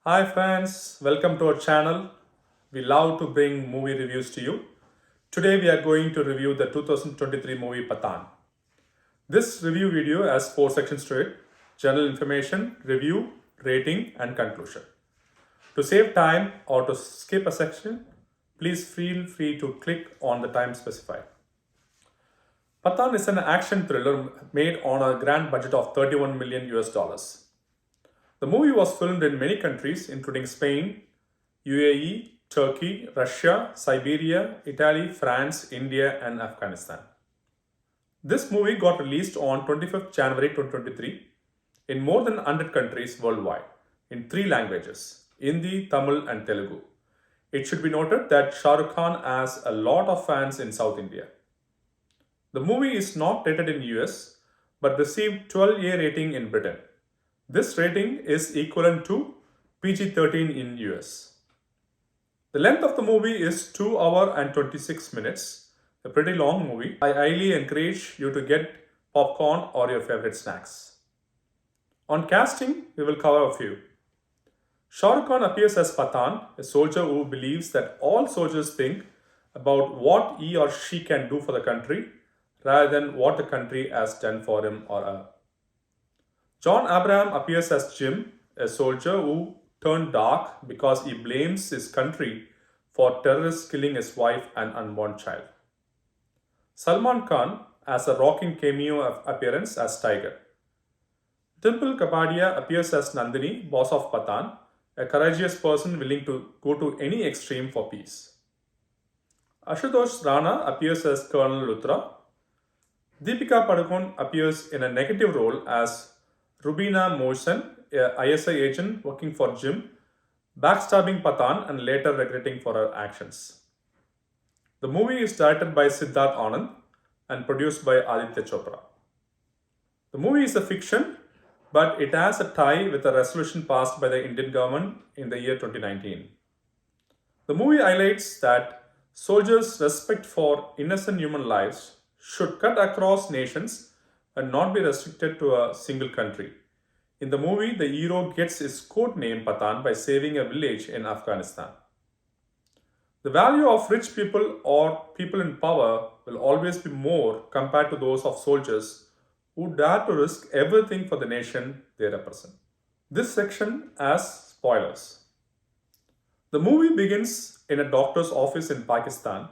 Hi friends, welcome to our channel. We love to bring movie reviews to you. Today we are going to review the 2023 movie Pathaan. This review video has 4 sections to it: general information, review, rating and conclusion. To save time or to skip a section, please feel free to click on the time specified. Pathaan is an action thriller made on a grand budget of 31 million US dollars. The movie was filmed in many countries, including Spain, UAE, Turkey, Russia, Siberia, Italy, France, India, and Afghanistan. This movie got released on 25th January 2023 in more than 100 countries worldwide in 3 languages: Hindi, Tamil, and Telugu. It should be noted that Shah Rukh Khan has a lot of fans in South India. The movie is not rated in US but received 12A rating in Britain. This rating is equivalent to PG-13 in US. The length of the movie is 2 hours and 26 minutes, a pretty long movie. I highly encourage you to get popcorn or your favorite snacks. On casting, we will cover a few. Shah Rukh Khan appears as Pathaan, a soldier who believes that all soldiers think about what he or she can do for the country rather than what the country has done for him or her. John Abraham appears as Jim, a soldier who turned dark because he blames his country for terrorists killing his wife and unborn child. Salman Khan has a rocking cameo appearance as Tiger. Dimple Kapadia appears as Nandini, boss of Pathaan, a courageous person willing to go to any extreme for peace. Ashutosh Rana appears as Colonel Luthra. Deepika Padukone appears in a negative role as Rubina Mohsen, a ISI agent working for Jim, backstabbing Pathaan and later regretting for her actions. The movie is directed by Siddharth Anand and produced by Aditya Chopra. The movie is a fiction, but it has a tie with a resolution passed by the Indian government in the year 2019. The movie highlights that soldiers' respect for innocent human lives should cut across nations and not be restricted to a single country. In the movie, the hero gets his code name Pathaan by saving a village in Afghanistan. The value of rich people or people in power will always be more compared to those of soldiers who dare to risk everything for the nation they represent. This section has spoilers. The movie begins in a doctor's office in Pakistan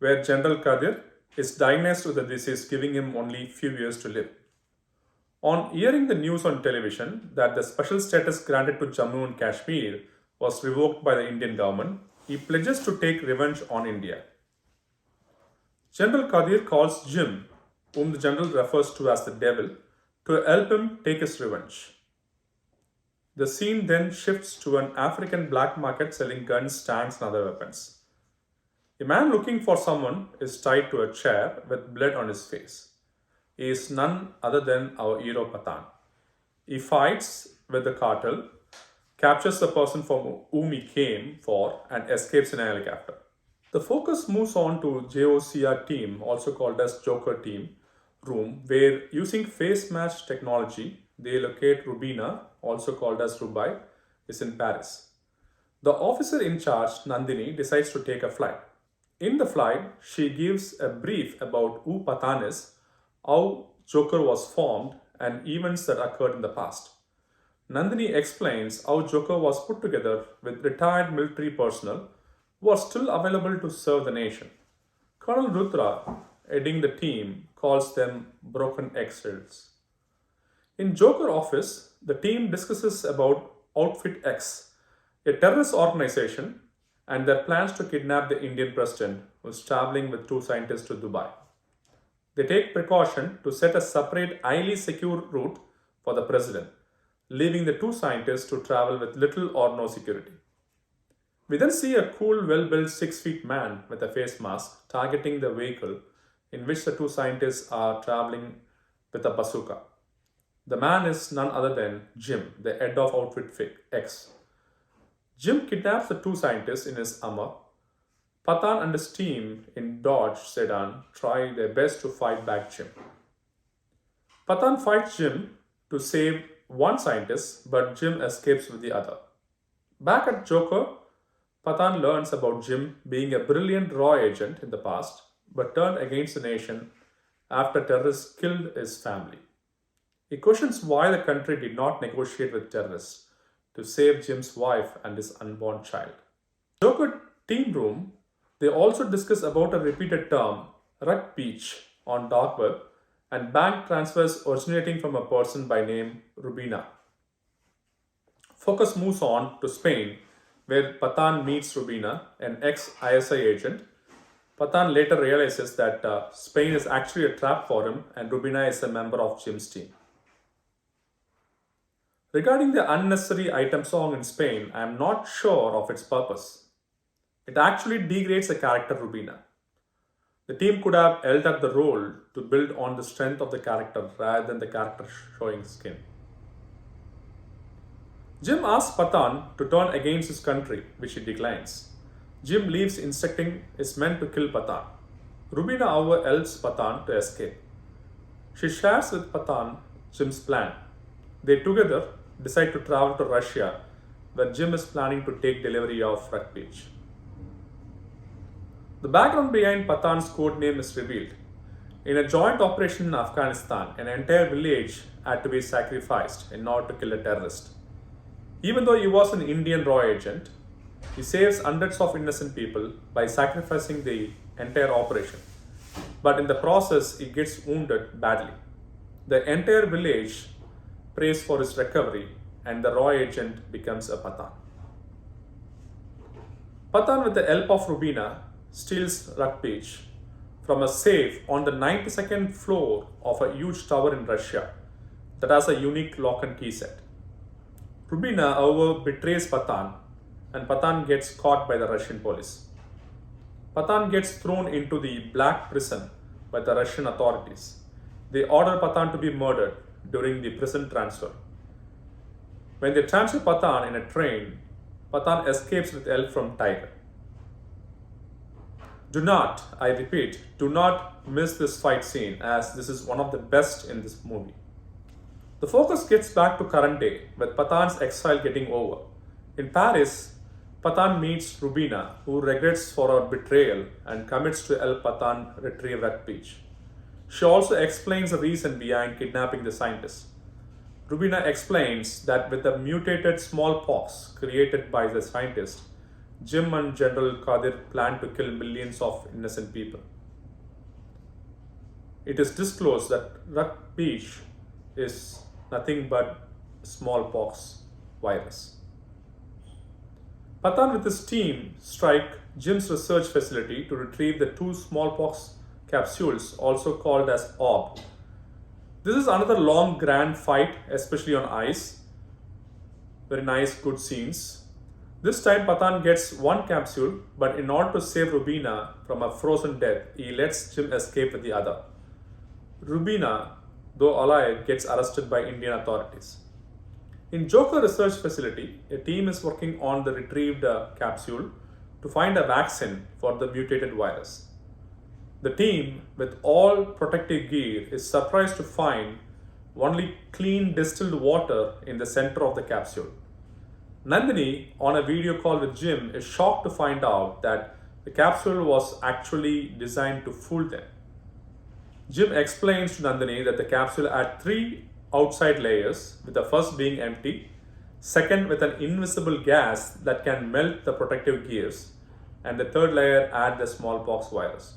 where General Qadir is diagnosed with a disease giving him only few years to live. On hearing the news on television that the special status granted to Jammu and Kashmir was revoked by the Indian government, he pledges to take revenge on India. General Qadir calls Jim, whom the general refers to as the devil, to help him take his revenge. The scene then shifts to an African black market selling guns, tanks, and other weapons. A man looking for someone is tied to a chair with blood on his face. He is none other than our hero Pathaan. He fights with the cartel, captures the person from whom he came for, and escapes in a helicopter. The focus moves on to JOCR team, also called as Joker team, room, where using face match technology, they locate Rubina, also called as Rubai, is in Paris. The officer in charge, Nandini, decides to take a flight. In the flight, she gives a brief about who Pathaan is, how Joker was formed, and events that occurred in the past. Nandini explains how Joker was put together with retired military personnel who are still available to serve the nation. Colonel Rudra, heading the team, calls them broken eggshells. In Joker office, the team discusses about Outfit X, a terrorist organization, and their plans to kidnap the Indian president who is traveling with 2 scientists to Dubai. They take precaution to set a separate, highly secure route for the president, leaving the 2 scientists to travel with little or no security. We then see a cool, well-built 6 feet man with a face mask targeting the vehicle in which the 2 scientists are traveling with a bazooka. The man is none other than Jim, the head of Outfit X. Jim kidnaps the 2 scientists in his Hummer. Pathaan and his team in Dodge sedan try their best to fight back Jim. Pathaan fights Jim to save one scientist, but Jim escapes with the other. Back at Joker, Pathaan learns about Jim being a brilliant raw agent in the past, but turned against the nation after terrorists killed his family. He questions why the country did not negotiate with terrorists to save Jim's wife and his unborn child. Joker team room, they also discuss about a repeated term, rug beach, on dark web and bank transfers originating from a person by name Rubina. Focus moves on to Spain, where Pathaan meets Rubina, an ex-ISI agent. Pathaan later realizes that Spain is actually a trap for him and Rubina is a member of Jim's team. Regarding the unnecessary item song in Spain, I am not sure of its purpose. It actually degrades the character Rubina. The team could have held up the role to build on the strength of the character rather than the character showing skin. Jim asks Pathaan to turn against his country, which he declines. Jim leaves instructing his men to kill Pathaan. Rubina, however, helps Pathaan to escape. She shares with Pathaan Jim's plan. They together decide to travel to Russia, where Jim is planning to take delivery of Rug Beach. The background behind Pathaan's code name is revealed. In a joint operation in Afghanistan, an entire village had to be sacrificed in order to kill a terrorist. Even though he was an Indian raw agent, he saves hundreds of innocent people by sacrificing the entire operation. But in the process, he gets wounded badly. The entire village prays for his recovery and the raw agent becomes a Pathaan. Pathaan, with the help of Rubina, steals Rug Beach from a safe on the 92nd floor of a huge tower in Russia that has a unique lock and key set. Rubina, however, betrays Pathaan and Pathaan gets caught by the Russian police. Pathaan gets thrown into the black prison by the Russian authorities. They order Pathaan to be murdered during the prison transfer. When they transfer Pathaan in a train, Pathaan escapes with help from Tiger. Do not, I repeat, do not miss this fight scene as this is one of the best in this movie. The focus gets back to current day with Pathaan's exile getting over. In Paris, Pathaan meets Rubina, who regrets for her betrayal and commits to help Pathaan retrieve Rug Beach. She also explains the reason behind kidnapping the scientist. Rubina explains that with the mutated smallpox created by the scientist, Jim and General Qadir plan to kill millions of innocent people. It is disclosed that Rug Beach is nothing but smallpox virus. Pathaan with his team strike Jim's research facility to retrieve the 2 smallpox capsules, also called as orb. This is another long grand fight, especially on ice. Very nice, good scenes. This time Pathaan gets 1 capsule, but in order to save Rubina from a frozen death, he lets Jim escape with the other. Rubina, though alive, gets arrested by Indian authorities. In Joker research facility, a team is working on the retrieved capsule to find a vaccine for the mutated virus. The team, with all protective gear, is surprised to find only clean distilled water in the center of the capsule. Nandini, on a video call with Jim, is shocked to find out that the capsule was actually designed to fool them. Jim explains to Nandini that the capsule had 3 outside layers, with the first being empty, second with an invisible gas that can melt the protective gears, and the third layer had the smallpox virus.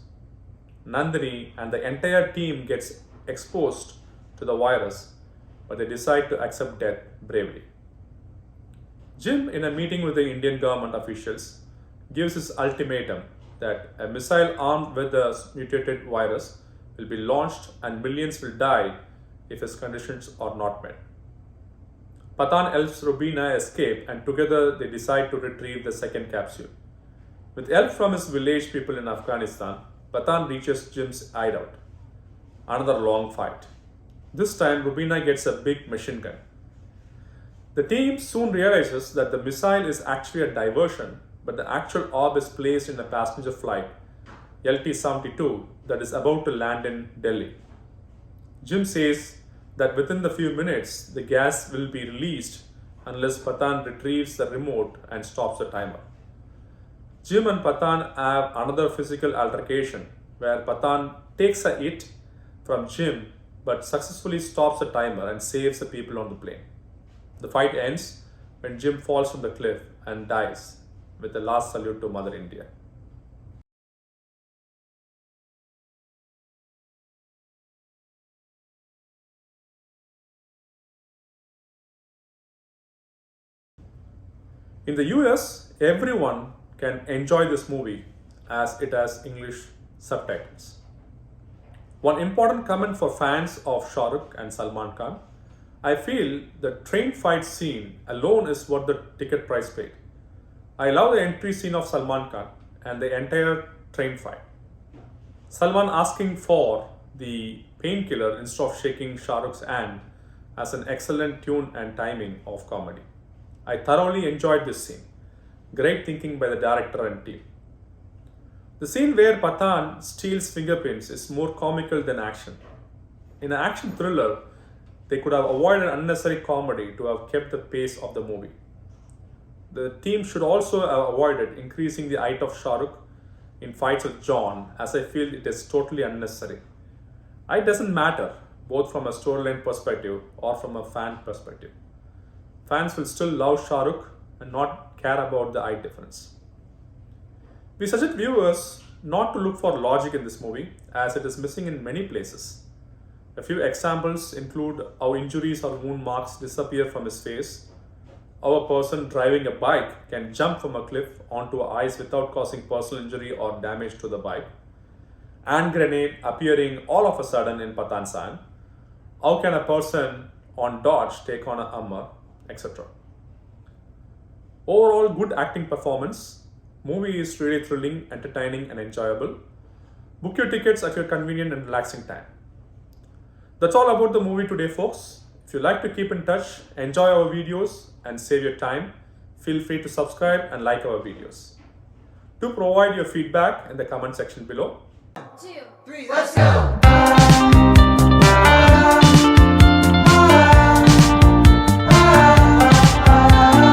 Nandini and the entire team gets exposed to the virus, but they decide to accept death bravely. Jim, in a meeting with the Indian government officials, gives his ultimatum that a missile armed with the mutated virus will be launched and millions will die if his conditions are not met. Pathaan helps Rubina escape and together they decide to retrieve the second capsule. With help from his village people in Afghanistan, Pathaan reaches Jim's hideout. Another long fight. This time Rubina gets a big machine gun. The team soon realizes that the missile is actually a diversion, but the actual orb is placed in a passenger flight, LT-72, that is about to land in Delhi. Jim says that within the few minutes, the gas will be released unless Pathaan retrieves the remote and stops the timer. Jim and Pathaan have another physical altercation where Pathaan takes a hit from Jim but successfully stops the timer and saves the people on the plane. The fight ends when Jim falls from the cliff and dies with a last salute to Mother India. In the US, everyone can enjoy this movie as it has English subtitles. One important comment for fans of Shah Rukh and Salman Khan: I feel the train fight scene alone is worth the ticket price paid. I love the entry scene of Salman Khan and the entire train fight. Salman asking for the painkiller instead of shaking Shah Rukh's hand as an excellent tune and timing of comedy. I thoroughly enjoyed this scene. Great thinking by the director and team. The scene where Pathaan steals fingerprints is more comical than action. In an action thriller, they could have avoided unnecessary comedy to have kept the pace of the movie. The team should also have avoided increasing the height of Shah Rukh in fights with John, as I feel it is totally unnecessary. It doesn't matter, both from a storyline perspective or from a fan perspective. Fans will still love Shah Rukh and not care about the height difference. We suggest viewers not to look for logic in this movie, as it is missing in many places. A few examples include how injuries or wound marks disappear from his face, how a person driving a bike can jump from a cliff onto ice without causing personal injury or damage to the bike, hand grenade appearing all of a sudden in Pathaan's hand, how can a person on dodge take on a Hummer, etc. Overall, good acting performance. Movie is really thrilling, entertaining and enjoyable. Book your tickets at your convenient and relaxing time. That's all about the movie today, folks. If you like to keep in touch, enjoy our videos and save your time, feel free to subscribe and like our videos. Do provide your feedback in the comment section below. 1, 2, 3, let's go!